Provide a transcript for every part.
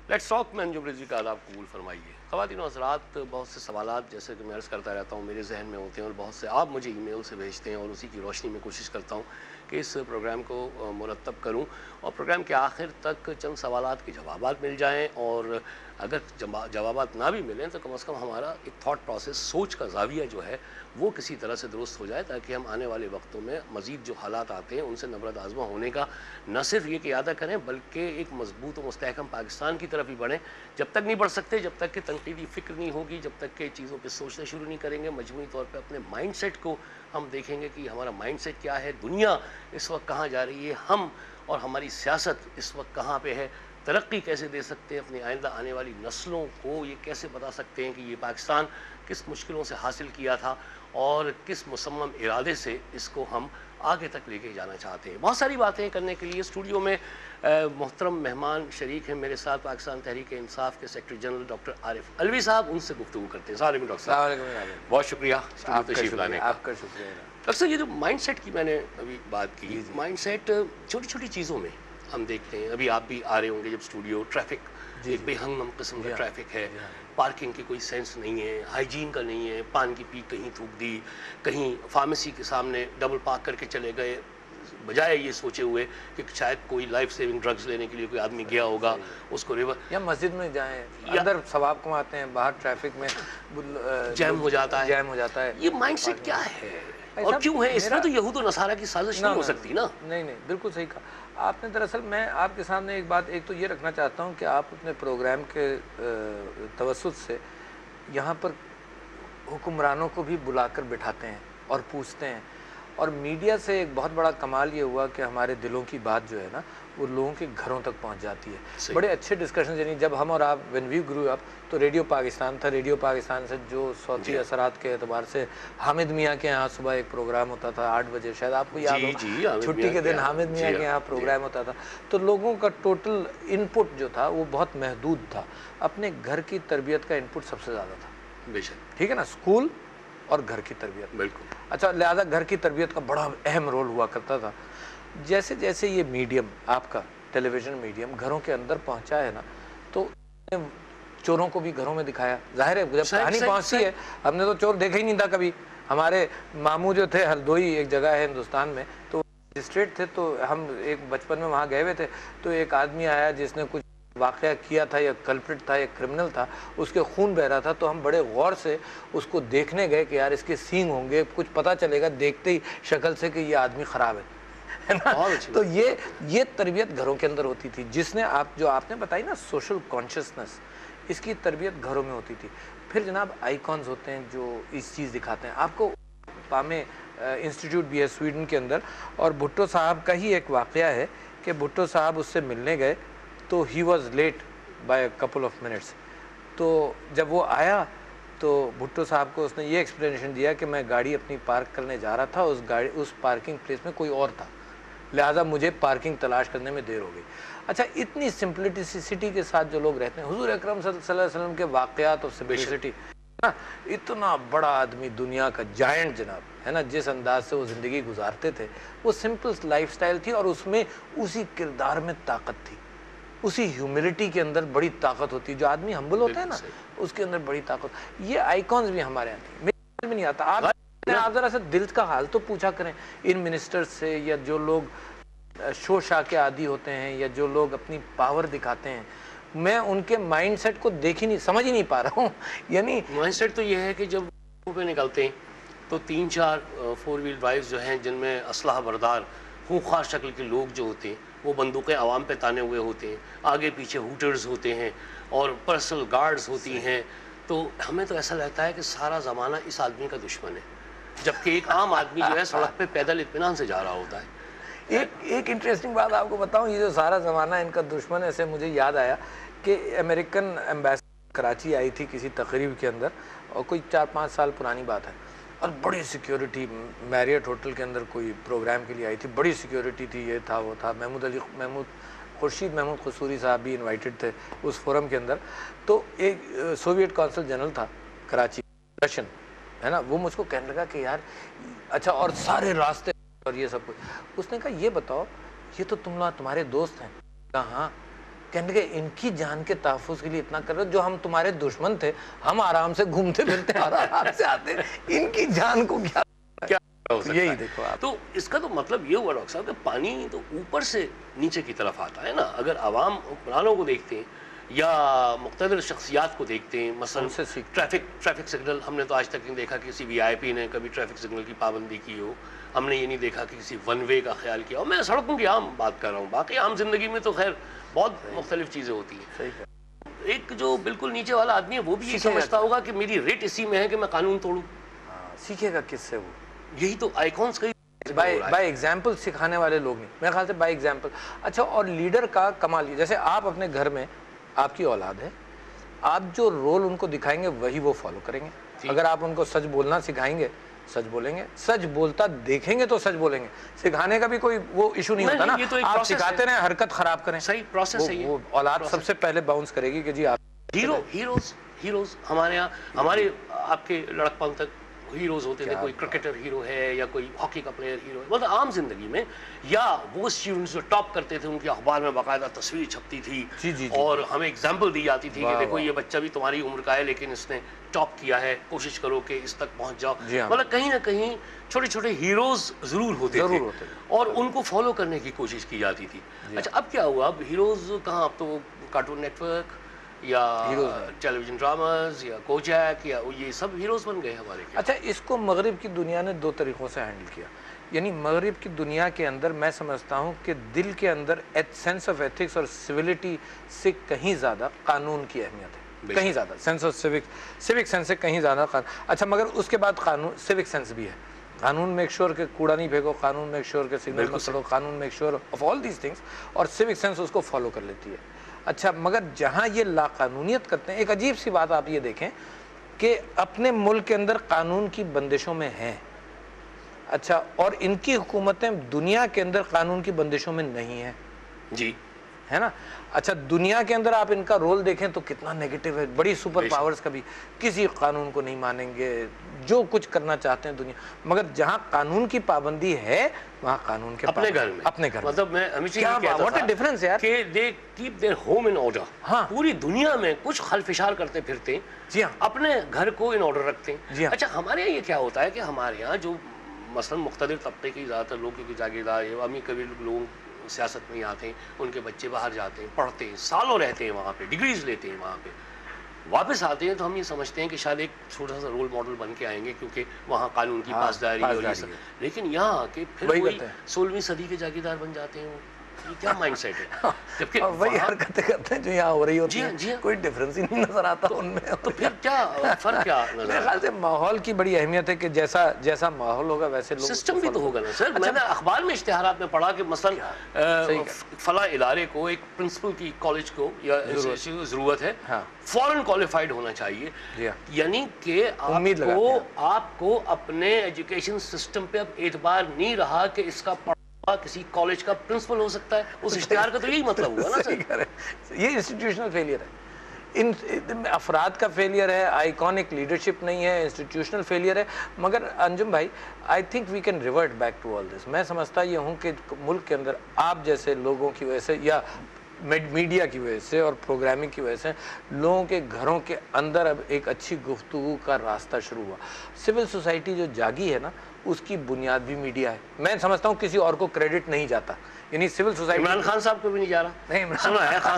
Let's talk میں انجم رضوی کا آداب قبول فرمائیے. خواتین و حضرات، بہت سے سوالات جیسے کہ میں عرض کرتا رہتا ہوں میرے ذہن میں ہوتے ہیں، اور بہت سے آپ مجھے ای میل سے بھیجتے ہیں، اور اسی کی روشنی میں کوشش کرتا ہوں کہ اس پروگرام کو مرتب کروں اور پروگرام کے آخر تک چند سوالات کے جوابات مل جائیں، اور اگر جوابات نہ بھی ملیں تو کم از کم ہمارا ایک تھاٹ پروسیس، سوچ کا زاویہ جو ہے وہ کسی طرح سے درست ہو جائے، تاکہ ہم آنے والے وقتوں میں مزید جو حالات آتے ہیں ان سے نبرد آزما ہونے کا نہ صرف یہ کہ ارادہ کریں، بلکہ ایک مضبوط و مستحکم پاکستان کی طرف ہی بڑھیں. جب تک نہیں بڑھ سکتے، جب تک کہ تنقیدی فکر نہیں ہوگی، جب تک کہ چیزوں پہ سوچنا شروع نہیں کریں گے، مجموعی طور پہ اپنے مائنڈ سیٹ کو ہم دیکھیں گے کہ ہمارا مائنڈ سیٹ کیا ہے، دنیا اس وقت کہاں جا رہی ہے، ہم اور ہماری سیاست اس وقت کہاں پہ ہے، ترقی کیسے دے سکتے ہیں اپنی آئندہ آنے والی نسلوں کو، یہ کیسے بتا سکتے ہیں کہ یہ پاکستان کس مشکلوں سے حاصل کیا تھا اور کس مصمم ارادے سے اس کو ہم آگے تک لے کے جانا چاہتے ہیں. بہت ساری باتیں کرنے کے لیے اسٹوڈیو میں محترم مہمان شریک ہیں میرے ساتھ. پاکستان تحریک انصاف کے secretary general doctor Arif Alvi صاحب، ان سے گفتگو کرتے ہیں. السلام علیکم ڈاکٹر صاحب. بہت شکریہ اسٹوڈیو تشریف لانے کا. آپ کا شکریہ. ڈاکٹر صاحب، یہ جو مائنڈ سیٹ کی میں نے ابھی بات کی، مائنڈ سیٹ چھوٹی چھوٹی چیزوں میں ہم دیکھتے ہیں. ابھی آپ بھی آ رہے ہوں گے جب اسٹوڈیو، ٹریفک ایک بے ہنگم قسم کا ٹریفک ہے، پارکنگ کی کوئی سینس نہیں ہے، ہائیجین کا نہیں ہے، پان کی پی کہیں تھوک دی، کہیں فارمیسی کے سامنے ڈبل پارک کر کے چلے گئے، بجائے یہ سوچے ہوئے کہ شاید کوئی لائف سیونگ ڈرگز لینے کے لیے کوئی آدمی گیا ہوگا، اس کو ریور یا مسجد میں جائیں، اندر ثواب کماتے ہیں، باہر ٹریفک میں جیم ہو جاتا ہے. یہ مائنڈ سیٹ کیا ہے اور کیوں ہے؟ اس میں تو یہود و نصارہ کی سازش نہیں ہو سکتی نا. نہیں، بالکل صحیح کہا آپ نے. دراصل میں آپ کے سامنے ایک تو یہ رکھنا چاہتا ہوں کہ آپ اپنے پروگرام کے توسط سے یہاں پر حکمرانوں کو بھی بلا کر بٹھاتے ہیں اور پوچھتے ہیں، اور میڈیا سے ایک بہت بڑا کمال یہ ہوا کہ ہمارے دلوں کی بات جو ہے نا وہ لوگوں کے گھروں تک پہنچ جاتی ہے. بڑے اچھے ڈسکشن، یعنی جب ہم اور آپ وین وی گرو اپ تو ریڈیو پاکستان تھا. ریڈیو پاکستان سے جو صوتی اثرات کے اعتبار سے حامد میاں کے یہاں صبح ایک پروگرام ہوتا تھا 8 بجے، شاید آپ کو یاد ہو، چھٹی کے دن حامد میاں کے یہاں پروگرام ہوتا تھا. تو لوگوں کا ٹوٹل ان پٹ جو تھا وہ بہت محدود تھا. اپنے گھر کی تربیت کا ان پٹ سب سے زیادہ تھا. بے شک. ٹھیک ہے نا، اسکول اور گھر کی تربیت. بالکل. اچھا، لہذا گھر کی تربیت کا بڑا اہم رول ہوا کرتا تھا. جیسے جیسے یہ میڈیم آپ کا ٹیلی ویژن میڈیم گھروں کے اندر پہنچا ہے نا، تو چوروں کو بھی گھروں میں دکھایا. ظاہر ہے جب کہانی پہنچتی ہے، ہم نے تو چور دیکھا ہی نہیں تھا کبھی. ہمارے ماموں جو تھے، ہلدوئی ایک جگہ ہے ہندوستان میں، تو مجسٹریٹ تھے، تو ہم ایک بچپن میں وہاں گئے ہوئے تھے. تو ایک آدمی آیا جس نے کچھ واقعہ کیا تھا، یا کلپرٹ تھا، یا کرمنل تھا، اس کے خون بہ رہا تھا. تو ہم بڑے غور سے اس کو دیکھنے گئے کہ یار اس کے سینگ ہوں گے، کچھ پتہ چلے گا دیکھتے ہی شکل سے کہ یہ آدمی خراب ہے. تو یہ تربیت گھروں کے اندر ہوتی تھی، جس نے آپ نے بتائی نا سوشل کانشسنس، اس کی تربیت گھروں میں ہوتی تھی. پھر جناب آئیکونز ہوتے ہیں جو اس چیز دکھاتے ہیں آپ کو. پامے انسٹیٹیوٹ بھی ہے سویڈن کے اندر، اور بھٹو صاحب کا ہی ایک واقعہ ہے کہ بھٹو صاحب اس سے ملنے گئے تو he was late by a couple of minutes. تو جب وہ آیا تو بھٹو صاحب کو اس نے یہ ایکسپلینیشن دیا کہ میں گاڑی اپنی پارک کرنے جا رہا تھا، اس پارکنگ پلیس میں کوئی اور تھا، لہٰذا مجھے پارکنگ تلاش کرنے میں دیر ہو گئی. اچھا، اتنی سمپلسٹی کے ساتھ جو لوگ رہتے ہیں، حضور اکرم صلی اللہ علیہ وسلم کے واقعات اور سمپلسٹی، اتنا بڑا آدمی، دنیا کا جائنٹ جناب ہے نا، جس انداز سے وہ زندگی گزارتے تھے، وہ سمپل لائف سٹائل تھی، اور اس میں اسی کردار میں طاقت تھی، اسی ہیوملٹی کے اندر بڑی طاقت ہوتی ہے. جو آدمی ہمبل ہوتا ہے نا، اس کے اندر بڑی طاقت. یہ آئیکونز بھی ہمارے یہاں تھے. میرے میں نہیں آتا. آپ ذرا سے دل کا حال تو پوچھا کریں ان منسٹر سے، یا جو لوگ شو شاہ کے عادی ہوتے ہیں، یا جو لوگ اپنی پاور دکھاتے ہیں. میں ان کے مائنڈ سیٹ کو سمجھ ہی نہیں پا رہا ہوں. یعنی مائنڈ سیٹ تو یہ ہے کہ جب پہ نکلتے ہیں تو 3-4 4 ویل ڈرائیوز جو ہیں جن میں اسلحہ بردار خونخوار شکل کے لوگ جو ہوتے ہیں وہ بندوقیں عوام پہ تانے ہوئے ہوتے ہیں، آگے پیچھے ہوٹرز ہوتے ہیں اور پرسنل گارڈز ہوتی ہیں. تو ہمیں تو ایسا لگتا ہے کہ سارا زمانہ اس آدمی کا دشمن ہے، جبکہ ایک عام آدمی جو ہے سڑک پہ پیدل اطمینان سے جا رہا ہوتا ہے. ایک انٹرسٹنگ بات آپ کو بتاؤں، یہ جو سارا زمانہ ان کا دشمن ہے، سے مجھے یاد آیا کہ امریکن ایمبیسڈر کراچی آئی تھی کسی تقریب کے اندر، اور کوئی 4-5 سال پرانی بات ہے، اور بڑی سیکیورٹی، میریٹ ہوٹل کے اندر کوئی پروگرام کے لیے آئی تھی، بڑی سیکیورٹی تھی، یہ تھا وہ تھا. خورشید محمود قصوری صاحب بھی انوائٹڈ تھے اس فورم کے اندر. تو ایک سوویٹ کونسل جنرل تھا کراچی، رشین ہے نا، وہ مجھ کو کہنے لگا کہ یار اچھا، اور سارے راستے اور یہ سب کچھ. اس نے کہا یہ بتاؤ، یہ تو تمہارے دوست ہیں. کہا ہاں. کہنے کہ ان کی جان کے تحفظ کے لیے اتنا کر رہے ہو، جو ہم تمہارے دشمن تھے، ہم آرام سے گھومتے پھرتے آرام سے آتے، ان کی جان کو کیا ہو سکتا یہی ہے؟ دیکھو آپ، تو اس کا تو مطلب یہ ہوا ڈاکٹر صاحب کہ پانی تو اوپر سے نیچے کی طرف آتا ہے نا. اگر عوام حکمرانوں کو دیکھتے ہیں یا مقتدر شخصیات کو دیکھتے ہیں، مثلا ان سے سیکھتے ٹریفک سگنل، ہم نے تو آج تک نہیں دیکھا کہ کسی وی آئی پی نے کبھی ٹریفک سگنل کی پابندی کی ہو. ہم نے یہ نہیں دیکھا کہ کسی ون وے کا خیال کیا ہو. میں سڑکوں کی عام بات کر رہا ہوں، باقی عام زندگی میں تو خیر بہت مختلف چیزیں ہوتی ہیں. صحیح ہے. ایک جو بالکل نیچے والا آدمی ہے وہ بھی یہ سمجھتا ہوگا کہ میری ریٹ اسی میں ہے کہ میں قانون توڑوں. سیکھے گا کس سے وہ؟ یہی تو آئیکونس کا بائی ایگزامپل سکھانے والے لوگ نہیں، میرے خیال سے بائی ایگزامپل. اچھا، اور لیڈر کا کمال یہ، جیسے آپ اپنے گھر میں، آپ کی اولاد ہے، آپ جو رول ان کو دکھائیں گے وہی وہ فالو کریں گے. اگر آپ ان کو سچ بولنا سکھائیں گے، سچ بولیں گے. سچ بولتا دیکھیں گے تو سچ بولیں گے. سکھانے کا بھی کوئی وہ ایشو نہیں ہوتا نا. آپ سکھاتے رہیں، حرکت خراب کریں، صحیح پروسیس ہے یہ. وہ اولاد سب سے پہلے باؤنس کرے گی کہ جی آپ ہیروز ہمارے یہاں، ہمارے آپ کے لڑکپن تک ہیروز ہوتے تھے. کوئی کرکٹر ہیرو ہے یا کوئی ہاکی کا پلیئر ہیرو ہے، مطلب عام زندگی میں. یا وہ اسٹوڈنٹس جو ٹاپ کرتے تھے، ان کی اخبار میں باقاعدہ تصویر چھپتی تھی اور ہمیں اگزامپل دی جاتی تھی کہ دیکھو یہ بچہ بھی تمہاری عمر کا ہے لیکن اس نے ٹاپ کیا ہے، کوشش کرو کہ اس تک پہنچ جاؤ. مطلب کہیں نہ کہیں چھوٹے چھوٹے ہیروز ضرور ہوتے تھے اور ان کو فالو کرنے کی کوشش کی جاتی تھی. اچھا، اب کیا ہوا؟ اب ہیروز کہاں؟ اب تو کارٹون نیٹ ورک یا ٹیلی ویژن ڈراماز یا کوجیک یا یہ سب ہیروز بن گئے ہمارے. اچھا، اس کو مغرب کی دنیا نے دو طریقوں سے ہینڈل کیا. یعنی مغرب کی دنیا کے اندر میں سمجھتا ہوں کہ دل کے اندر سینس آف ایتھکس اور سویلٹی سے کہیں زیادہ قانون کی اہمیت ہے، کہیں زیادہ سینس آف سیوک سینس سے کہیں زیادہ قانون. اچھا، مگر اس کے بعد قانون سیوک سینس بھی ہے. قانون میک شور کہ کوڑا نہیں پھینکو، قانون میک شور کہ سگنل مت توڑو، قانون make sure of all these things, اور سیوک سینس اس کو فالو کر لیتی ہے. اچھا، مگر جہاں یہ لا قانونیت کرتے ہیں، ایک عجیب سی بات آپ یہ دیکھیں کہ اپنے ملک کے اندر قانون کی بندشوں میں ہیں. اچھا، اور ان کی حکومتیں دنیا کے اندر قانون کی بندشوں میں نہیں ہیں. جی، ہے نا. اچھا، دنیا کے اندر آپ ان کا رول دیکھیں تو کتنا نیگیٹو ہے. بڑی سپر پاورز کا بھی کسی قانون کو نہیں مانیں گے، جو کچھ کرنا چاہتے ہیں دنیا. مگر جہاں قانون کی پابندی ہے وہاں قانون کے اپنے گھر میں، اپنے گھر. مطلب میں ہمیشہ یہ کہتا تھا ڈفرنس یار کہ they keep their home in order. ہاں، پوری دنیا میں کچھ خلفشار کرتے پھرتے ہیں، جی ہاں، اپنے گھر کو ان آرڈر رکھتے ہیں. جی ہاں. اچھا، ہمارے یہاں یہ کیا ہوتا ہے کہ ہمارے یہاں جو مثلا مقتدر طبقے کی زیادہ تر لوگوں کی جاگیردار ہے، امی کبھی لوگ سیاست میں آتے ہیں، ان کے بچے باہر جاتے ہیں، پڑھتے ہیں، سالوں رہتے ہیں وہاں پہ، ڈگریز لیتے ہیں وہاں پہ، واپس آتے ہیں تو ہم یہ سمجھتے ہیں کہ شاید ایک چھوٹا سا رول ماڈل بن کے آئیں گے کیونکہ وہاں قانون کی پاسداری اور یہ سب. لیکن یہاں آ کے پھر وہی 16ویں صدی کے جاگیردار بن جاتے ہیں. یہ کیا مائنڈ سیٹ ہے؟ جبکہ وہی حرکتیں کرتے ہیں جو یہاں ہو رہی ہوتی ہیں. کوئی ڈفرنس ہی نہیں نظر آتا ان میں. تو پھر کیا فرق کیا نظر؟ میرے خیال سے ماحول کی بڑی اہمیت ہے کہ جیسا ماحول ہوگا ویسے لوگ. سسٹم بھی تو ہوگا نا سر. میں نے اخبار میں اشتہارات میں پڑھا کہ مثلا فلاں ادارے کو ایک پرنسپل کی کالج کو یا ضرورت ہے، فورن کوالیفائڈ ہونا چاہیے. یعنی کہ آپ کو اپنے ایجوکیشن سسٹم پہ اب اعتبار نہیں رہا کہ اس کا کسی کالج کا پرنسپل ہو سکتا ہے. اس اشتہار کا تو یہی مطلب ہوا نا سر. یہ انسٹیٹیوشنل فیلئر ہے، ان افراد کا فیلئر ہے. آئیکونک لیڈرشپ نہیں ہے، انسٹیٹیوشنل فیلئر ہے. مگر انجم بھائی، I think we can revert back to all this. میں سمجھتا یہ ہوں کہ ملک کے اندر آپ جیسے لوگوں کی وجہ سے یا میڈیا کی وجہ سے اور پروگرامنگ کی وجہ سے لوگوں کے گھروں کے اندر اب ایک اچھی گفتگو کا راستہ شروع ہوا. سول سوسائٹی جو جاگی ہے نا، اس کی بنیاد بھی میڈیا ہے. میں سمجھتا ہوں کسی اور کو کریڈٹ نہیں جاتا. یعنی سول سوسائٹی عمران خان صاحب کو بھی نہیں جا رہا. نہیں، سنا ہے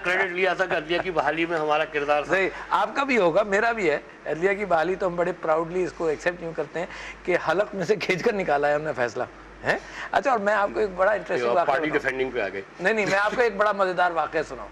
کریڈٹ لیا تھا کہ عدلیہ کی بحالی میں ہمارا کردار تھا. صحیح، آپ کا بھی ہوگا، میرا بھی ہے. عدلیہ کی بحالی تو ہم بڑے پراؤڈلی اس کو ایکسیپٹ یوں کرتے ہیں کہ حلق میں سے کھینچ کر نکالا ہے ہم نے فیصلہ. اچھا، اور میں آپ کو ایک بڑا انٹرسٹنگ واقعہ پارٹی ڈیفینڈنگ پہ آ گئے. نہیں، میں آپ کو ایک بڑا مزیدار واقعہ سناؤں.